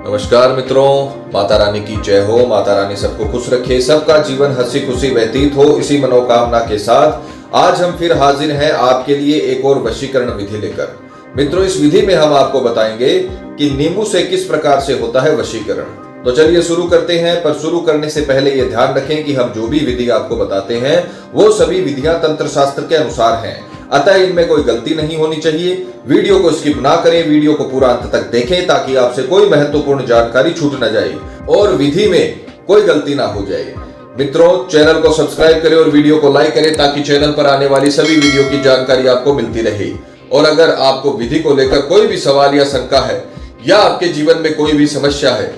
नमस्कार मित्रों, माता रानी की जय हो। माता रानी सबको खुश रखे, सबका जीवन हंसी खुशी व्यतीत हो, इसी मनोकामना के साथ आज हम फिर हाजिर हैं आपके लिए एक और वशीकरण विधि लेकर। मित्रों, इस विधि में हम आपको बताएंगे कि नींबू से किस प्रकार से होता है वशीकरण। तो चलिए शुरू करते हैं। पर शुरू करने से पहले ये ध्यान रखें कि हम जो भी विधि आपको बताते हैं वो सभी विधियां तंत्र शास्त्र के अनुसार हैं, अतः इनमें कोई गलती नहीं होनी चाहिए। वीडियो को स्किप ना करें, वीडियो को पूरा अंत तक देखें ताकि आपसे कोई महत्वपूर्ण जानकारी छूट न जाए और विधि में कोई गलती ना हो जाए। मित्रों, चैनल को सब्सक्राइब करें और वीडियो को लाइक करें ताकि चैनल पर आने वाली सभी वीडियो की जानकारी आपको मिलती रहे। और अगर आपको विधि को लेकर कोई भी सवाल या शंका है या आपके जीवन में कोई भी समस्या है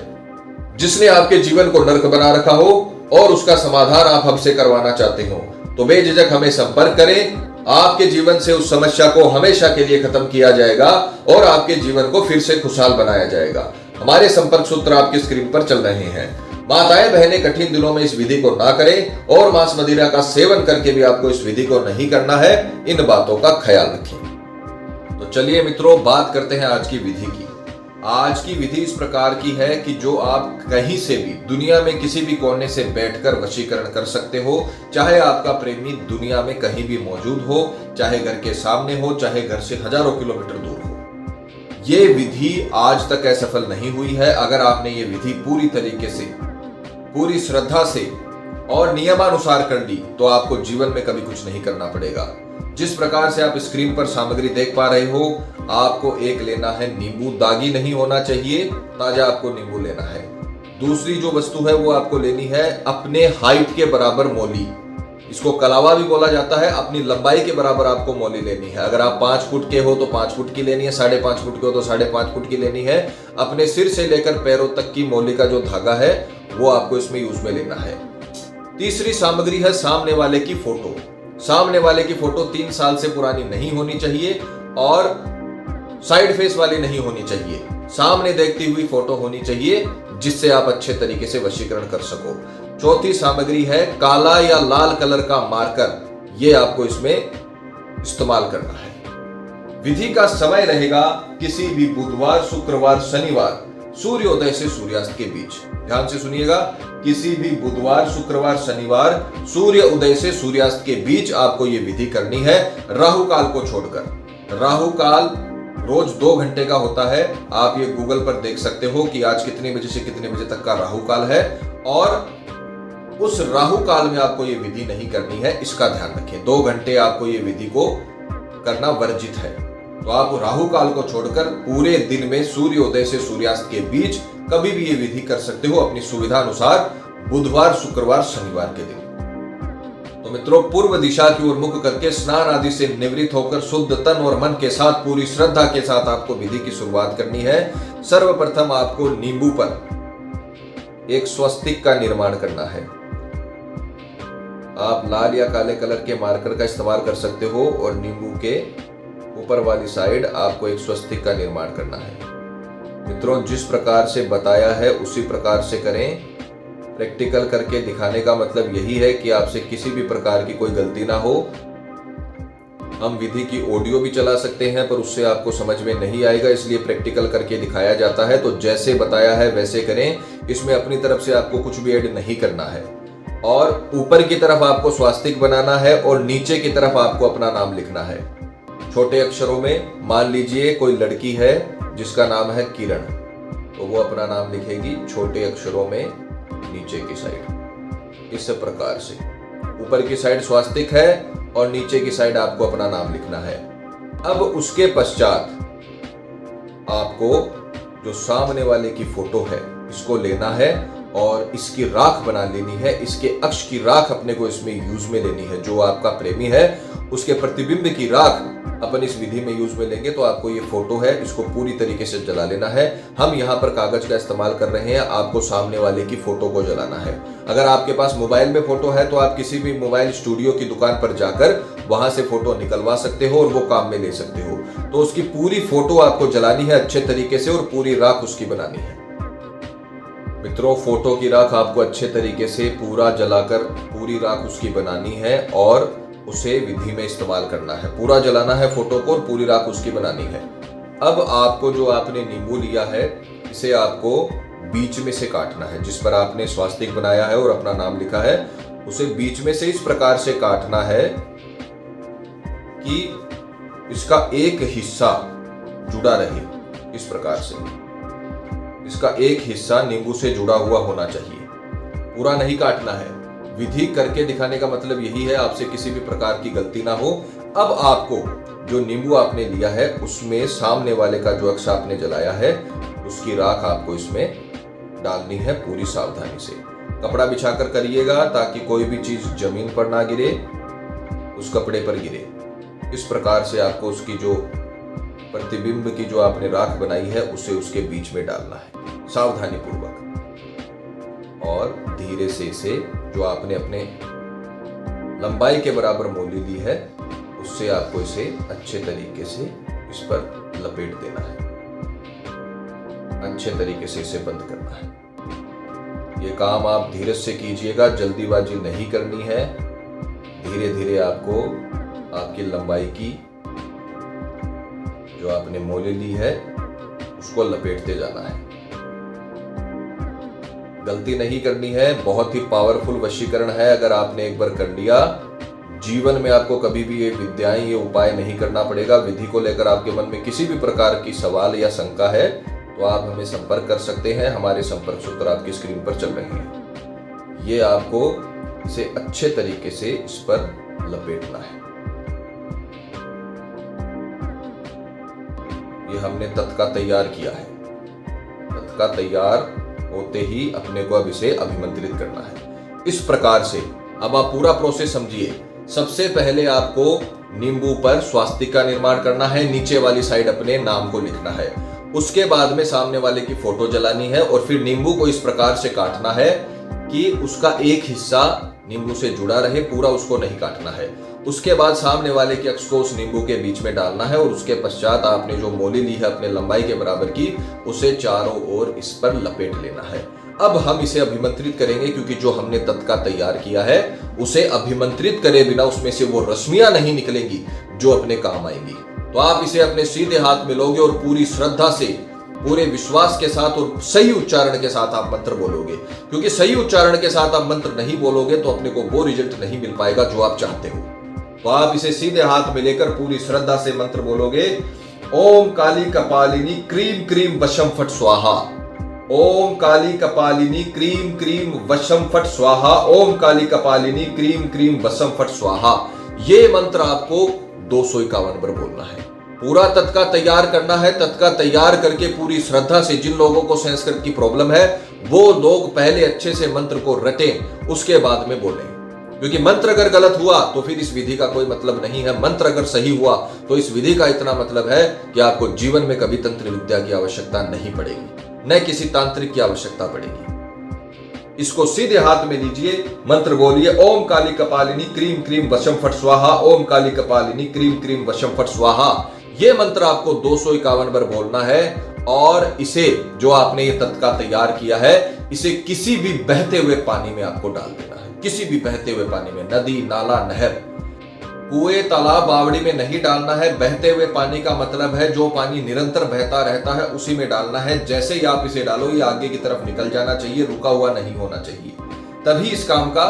जिसने आपके जीवन को नर्क बना रखा हो और उसका समाधान आप हमसे करवाना चाहते हो, तो बेझिझक हमें संपर्क करें। आपके जीवन से उस समस्या को हमेशा के लिए खत्म किया जाएगा और आपके जीवन को फिर से खुशहाल बनाया जाएगा। हमारे संपर्क सूत्र आपकी स्क्रीन पर चल रहे हैं। माताएं बहनें कठिन दिनों में इस विधि को ना करें और मांस मदिरा का सेवन करके भी आपको इस विधि को नहीं करना है। इन बातों का ख्याल रखें। तो चलिए मित्रों, बात करते हैं आज की विधि की। आज की विधि इस प्रकार की है कि जो आप कहीं से भी दुनिया में किसी भी कोने से बैठकर वशीकरण कर सकते हो, चाहे आपका प्रेमी दुनिया में कहीं भी मौजूद हो, चाहे घर के सामने हो, चाहे घर से हजारों किलोमीटर दूर हो। ये विधि आज तक असफल नहीं हुई है। अगर आपने ये विधि पूरी तरीके से, पूरी श्रद्धा से और नियमानुसार कर ली तो आपको जीवन में कभी कुछ नहीं करना पड़ेगा। जिस प्रकार से आप स्क्रीन पर सामग्री देख पा रहे हो, आपको एक लेना है नींबू, दागी नहीं होना चाहिए, ताजा आपको नींबू लेना है। दूसरी जो वस्तु है वो आपको लेनी है अपने हाइट के बराबर मोली, इसको कलावा भी बोला जाता है। अपनी लंबाई के बराबर आपको मोली लेनी है। अगर आप 5 फुट के हो तो 5 फुट की लेनी है, 5.5 फुट के हो तो 5.5 फुट की लेनी है। अपने सिर से लेकर पैरों तक की मोली का जो धागा है वो आपको इसमें यूज में लेना है। तीसरी सामग्री है सामने वाले की फोटो। सामने वाले की फोटो 3 साल से पुरानी नहीं होनी चाहिए और साइड फेस वाली नहीं होनी चाहिए। सामने देखती हुई फोटो होनी चाहिए जिससे आप अच्छे तरीके से वशीकरण कर सको। चौथी सामग्री है काला या लाल कलर का मार्कर। ये आपको इसमें इस्तेमाल करना है। विधि का समय रहेगा किसी भी बुधवार, शुक्रवार, शनिवार सूर्योदय से सूर्यास्त के बीच। ध्यान से सुनिएगा, किसी भी बुधवार, शुक्रवार, शनिवार सूर्य उदय से सूर्यास्त के बीच आपको ये विधि करनी है, राहु काल को छोड़कर। राहु काल रोज 2 घंटे का होता है। आप ये गूगल पर देख सकते हो कि आज कितने बजे से कितने बजे तक का राहु काल है और उस राहु काल में आपको ये विधि नहीं करनी है, इसका ध्यान रखें। 2 घंटे आपको ये विधि को करना वर्जित है। तो आप राहु काल को छोड़कर पूरे दिन में सूर्योदय से सूर्यास्त के बीच कभी भी ये विधि कर सकते हो अपनी सुविधा अनुसार, बुधवार, शुक्रवार, शनिवार के दिन। तो मित्रों, पूर्व दिशा की ओर मुख करके स्नान आदि से निवृत्त होकर शुद्ध तन और मन के साथ पूरी श्रद्धा के साथ आपको विधि की शुरुआत करनी है। सर्वप्रथम आपको नींबू पर एक स्वस्तिक का निर्माण करना है। आप लाल या काले कलर के मार्कर का इस्तेमाल कर सकते हो और नींबू के ऊपर वाली साइड आपको एक स्वस्तिक का निर्माण करना है। मित्रों, जिस प्रकार से बताया है उसी प्रकार से करें। प्रैक्टिकल करके दिखाने का मतलब यही है कि आपसे किसी भी प्रकार की कोई गलती ना हो। हम विधि की ऑडियो भी चला सकते हैं पर उससे आपको समझ में नहीं आएगा, इसलिए प्रैक्टिकल करके दिखाया जाता है। तो जैसे बताया है वैसे करें। इसमें अपनी तरफ से आपको कुछ भी ऐड नहीं करना है। और ऊपर की तरफ आपको स्वास्तिक बनाना है और नीचे की तरफ आपको अपना नाम लिखना है छोटे अक्षरों में। मान लीजिए कोई लड़की है जिसका नाम है किरण, तो वो अपना नाम लिखेगी छोटे अक्षरों में नीचे की साइड, इस प्रकार से। ऊपर की साइड स्वास्तिक है और नीचे की साइड आपको अपना नाम लिखना है। अब उसके पश्चात आपको जो सामने वाले की फोटो है इसको लेना है और इसकी राख बना लेनी है। इसके अक्ष की राख अपने को इसमें यूज में लेनी है। जो आपका प्रेमी है उसके प्रतिबिंब की राख अपन इस विधि में यूज में लेंगे। तो आपको ये फोटो है, इसको पूरी तरीके से जला लेना है। हम यहाँ पर कागज का इस्तेमाल कर रहे हैं, आपको सामने वाले की फोटो को जलाना है। अगर आपके पास मोबाइल में फोटो है तो आप किसी भी मोबाइल स्टूडियो की दुकान पर जाकर वहां से फोटो निकलवा सकते हो और वो काम में ले सकते हो। तो उसकी पूरी फोटो आपको जलानी है अच्छे तरीके से और पूरी राख उसकी बनानी है। मित्रों, फोटो की राख आपको अच्छे तरीके से पूरा जलाकर पूरी राख उसकी बनानी है और उसे विधि में इस्तेमाल करना है। पूरा जलाना है फोटो को और पूरी राख उसकी बनानी है। अब आपको जो आपने नींबू लिया है इसे आपको बीच में से काटना है। जिस पर आपने स्वास्तिक बनाया है और अपना नाम लिखा है, उसे बीच में से इस प्रकार से काटना है कि इसका एक हिस्सा जुड़ा रहे। इस प्रकार से इसका एक हिस्सा नींबू से जुड़ा हुआ होना चाहिए, पूरा नहीं काटना है। विधि करके दिखाने का मतलब यही है, आपसे किसी भी प्रकार की गलती ना हो। अब आपको जो नींबू आपने लिया है उसमें सामने वाले का जो अक्ष आपने जलाया है उसकी राख आपको इसमें डालनी है पूरी सावधानी से। कपड़ा बिछाकर करिएगा ताकि कोई भी चीज जमीन पर ना गिरे, उस कपड़े पर गिरे। इस प्रकार से आपको उसकी जो प्रतिबिंब की जो आपने राख बनाई है उसे उसके बीच में डालना है सावधानी पूर्वक। और धीरे से इसे जो आपने अपने लंबाई के बराबर मोली ली है उससे आपको इसे अच्छे तरीके से इस पर लपेट देना है, अच्छे तरीके से इसे बंद करना है। ये काम आप धीरज से कीजिएगा, जल्दीबाजी नहीं करनी है। धीरे धीरे आपको आपकी लंबाई की जो आपने मोली ली है उसको लपेटते जाना है। गलती नहीं करनी है, बहुत ही पावरफुल वशीकरण है। अगर आपने एक बार कर लिया, जीवन में आपको कभी भी ये विद्याएं, ये उपाय नहीं करना पड़ेगा। विधि को लेकर आपके मन में किसी भी प्रकार की सवाल या शंका है तो आप हमें संपर्क कर सकते हैं। हमारे संपर्क सूत्र आपकी स्क्रीन पर चल रहे हैं। ये आपको इसे अच्छे तरीके से इस पर लपेटना है। ये हमने तत्का तैयार किया है। तत्का तैयार होते ही अपने को अब इसे अभिमंत्रित करना है। इस प्रकार से अब आप पूरा प्रोसेस समझिए। सबसे पहले आपको नींबू पर स्वास्तिक का निर्माण करना है, नीचे वाली साइड अपने नाम को लिखना है। उसके बाद में सामने वाले की फोटो जलानी है और फिर नींबू को इस प्रकार से काटना है कि उसका एक हिस्सा नींबू से जुड़ा रहे, पूरा उसको नहीं काटना है। उसके बाद सामने वाले के अक्ष को उस नींबू के बीच में डालना है और उसके पश्चात आपने जो मोली ली है अपने लंबाई के बराबर की, उसे चारों ओर इस पर लपेट लेना है। अब हम इसे अभिमंत्रित करेंगे क्योंकि जो हमने तत्का तैयार किया है उसे अभिमंत्रित करे बिना उसमें से वो रश्मियां नहीं निकलेंगी जो अपने काम आएंगी। तो आप इसे अपने सीधे हाथ में लोगे और पूरी श्रद्धा से, पूरे विश्वास के साथ और सही उच्चारण के साथ आप मंत्र बोलोगे। क्योंकि सही उच्चारण के साथ आप मंत्र नहीं बोलोगे तो अपने को वो रिजल्ट नहीं मिल पाएगा जो आप चाहते हो। तो आप इसे सीधे हाथ में लेकर पूरी श्रद्धा से मंत्र बोलोगे। ओम काली कपालिनी क्रीम क्रीम वशम फट स्वाहा। ओम काली कपालिनी क्रीम क्रीम वशम फट स्वाहा। ओम काली कपालिनी क्रीम क्रीम वशम फट स्वाहा। ये मंत्र आपको 251 बार बोलना है। पूरा तत्का तैयार करना है। तत्का तैयार करके पूरी श्रद्धा से, जिन लोगों को संस्कृत की प्रॉब्लम है वो लोग पहले अच्छे से मंत्र को रटें, उसके बाद में बोलें। क्योंकि मंत्र अगर गलत हुआ तो फिर इस विधि का कोई मतलब नहीं है। मंत्र अगर सही हुआ तो इस विधि का इतना मतलब है कि आपको जीवन में कभी तंत्र विद्या की आवश्यकता नहीं पड़ेगी, न किसी तांत्रिक की आवश्यकता पड़ेगी। इसको सीधे हाथ में लीजिए, मंत्र बोलिए ओम काली कपालिनी क्रीम क्रीम वशम फट स्वाहा। ओम काली कपालिनी क्रीम क्रीम वशम फट स्वाहा। ये मंत्र आपको 251 बार बोलना है और इसे जो आपने ये तत्का तैयार किया है इसे किसी भी बहते हुए पानी में आपको डाल देना है। किसी भी बहते हुए पानी में, नदी, नाला, नहर, कुएं, तालाब, बावड़ी में नहीं डालना है। बहते हुए पानी का मतलब है जो पानी निरंतर बहता रहता है उसी में डालना है। जैसे ही आप इसे डालो ये आगे की तरफ निकल जाना चाहिए, रुका हुआ नहीं होना चाहिए, तभी इस काम का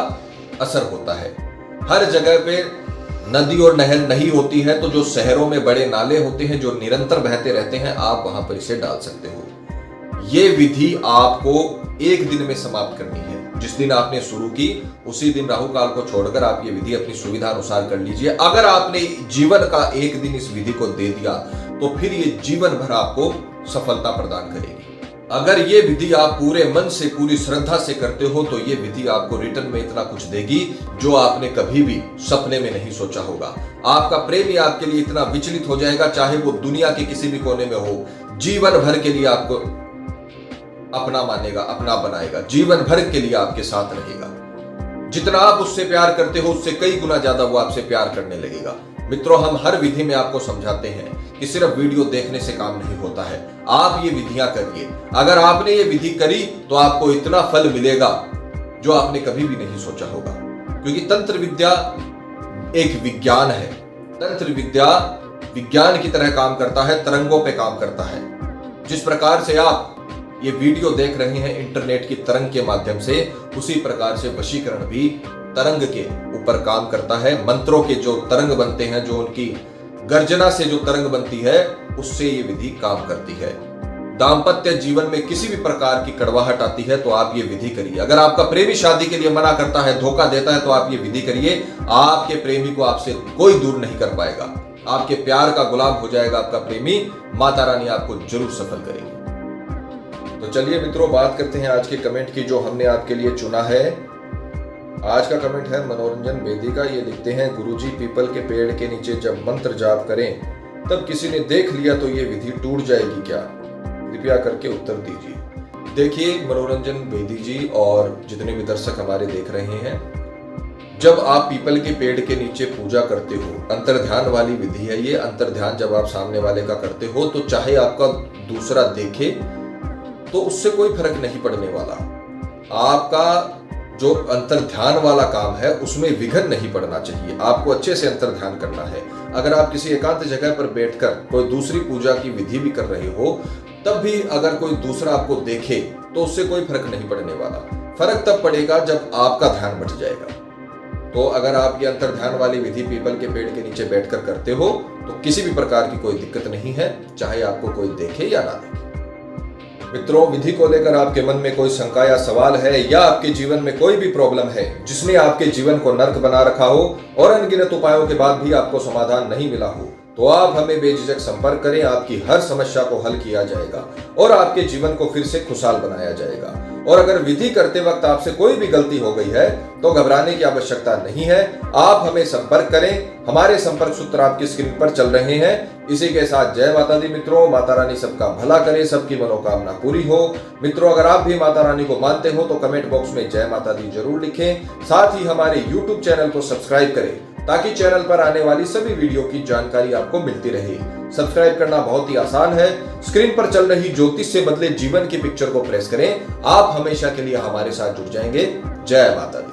असर होता है। हर जगह पे नदी और नहर नहीं होती है तो जो शहरों में बड़े नाले होते हैं जो निरंतर बहते रहते हैं, आप वहां पर इसे डाल सकते हो। ये विधि आपको एक दिन में समाप्त करनी है। जिस दिन आपने शुरू की उसी दिन राहु काल को छोड़कर आप ये विधि अपनी सुविधा अनुसार कर लीजिए। अगर आपने जीवन का एक दिन इस विधि को दे दिया तो फिर ये जीवन भर आपको सफलता प्रदान करेगी। अगर ये विधि आप पूरे मन से, पूरी श्रद्धा से करते हो तो ये विधि आपको रिटर्न में इतना कुछ देगी जो आपने कभी भी सपने में नहीं सोचा होगा। आपका प्रेमी आपके लिए इतना विचलित हो जाएगा, चाहे वो दुनिया के किसी भी कोने में हो, जीवन भर के लिए आपको अपना मानेगा, अपना बनाएगा, जीवन भर के लिए आपके साथ रहेगा। जितना आप उससे प्यार करते हो उससे कई गुना ज्यादा वो आपसे प्यार करने लगेगा। मित्रों, हम हर विधि में आपको समझाते हैं कि सिर्फ वीडियो देखने से काम नहीं होता है। आप ये विधियां करिए। अगर आपने ये विधि करी तो आपको इतना फल मिलेगा जो आपने कभी भी नहीं सोचा होगा। क्योंकि तंत्र विद्या एक विज्ञान है। तंत्र विद्या विज्ञान की तरह काम करता है, तरंगों पे काम करता है। जिस प्रकार से आप ये वीडियो देख रहे हैं इंटरनेट की तरंग के माध्यम से, उसी प्रकार से वशीकरण भी तरंग के ऊपर काम करता है। मंत्रों के जो तरंग बनते हैं, जो उनकी गर्जना से जो तरंग बनती है, उससे ये विधि काम करती है। दाम्पत्य जीवन में किसी भी प्रकार की कड़वाहट आती है तो आप ये विधि करिए। अगर आपका प्रेमी शादी के लिए मना करता है, धोखा देता है, तो आप ये विधि करिए। आपके प्रेमी को आपसे कोई दूर नहीं कर पाएगा। आपके प्यार का गुलाम हो जाएगा आपका प्रेमी। माता रानी आपको जरूर सफल करेगी। तो चलिए मित्रों, बात करते हैं आज के कमेंट की जो हमने आपके लिए चुना है। आज का कमेंट है मनोरंजन बेदी का। ये लिखते हैं, गुरुजी पीपल के पेड़ के नीचे जब मंत्र जाप करें तब किसी ने देख लिया तो ये विधि टूट जाएगी क्या? कृपया करके उत्तर दीजिए। देखिए मनोरंजन बेदी जी और जितने भी दर्शक हमारे देख रहे हैं, जब आप पीपल के पेड़ के नीचे पूजा करते हो, अंतर्ध्यान वाली विधि है ये। अंतर्ध्यान जब आप सामने वाले का करते हो तो चाहे आपका दूसरा देखे तो उससे कोई फर्क नहीं पड़ने वाला। आपका जो अंतर्ध्यान वाला काम है उसमें विघ्न नहीं पड़ना चाहिए। आपको अच्छे से अंतर्ध्यान करना है। अगर आप किसी एकांत जगह पर बैठकर कोई दूसरी पूजा की विधि भी कर रहे हो, तब भी अगर कोई दूसरा आपको देखे तो उससे कोई फर्क नहीं पड़ने वाला। फर्क तब पड़ेगा जब आपका ध्यान बट जाएगा। तो अगर आप ये अंतर्ध्यान वाली विधि पीपल के पेड़ के नीचे बैठकर करते हो तो किसी भी प्रकार की कोई दिक्कत नहीं है, चाहे आपको कोई देखे या ना देखे। मित्रों, विधि को लेकर आपके मन में कोई शंका या सवाल है, या आपके जीवन में कोई भी प्रॉब्लम है जिसने आपके जीवन को नर्क बना रखा हो और अनगिनत उपायों के बाद भी आपको समाधान नहीं मिला हो, तो आप हमें बेझिझक संपर्क करें। आपकी हर समस्या को हल किया जाएगा और आपके जीवन को फिर से खुशहाल बनाया जाएगा। और अगर विधि करते वक्त आपसे कोई भी गलती हो गई है तो घबराने की आवश्यकता नहीं है। आप हमें संपर्क करें। हमारे संपर्क सूत्र आपकी स्क्रीन पर चल रहे हैं। इसी के साथ जय माता दी मित्रों। माता रानी सबका भला करे, सबकी मनोकामना पूरी हो। मित्रों, अगर आप भी माता रानी को मानते हो तो कमेंट बॉक्स में जय माता दी जरूर लिखें। साथ ही हमारे YouTube चैनल को सब्सक्राइब करें ताकि चैनल पर आने वाली सभी वीडियो की जानकारी आपको मिलती रहे। सब्सक्राइब करना बहुत ही आसान है। स्क्रीन पर चल रही ज्योतिष से बदले जीवन की पिक्चर को प्रेस करें। आप हमेशा के लिए हमारे साथ जुड़ जाएंगे। जय माता दी।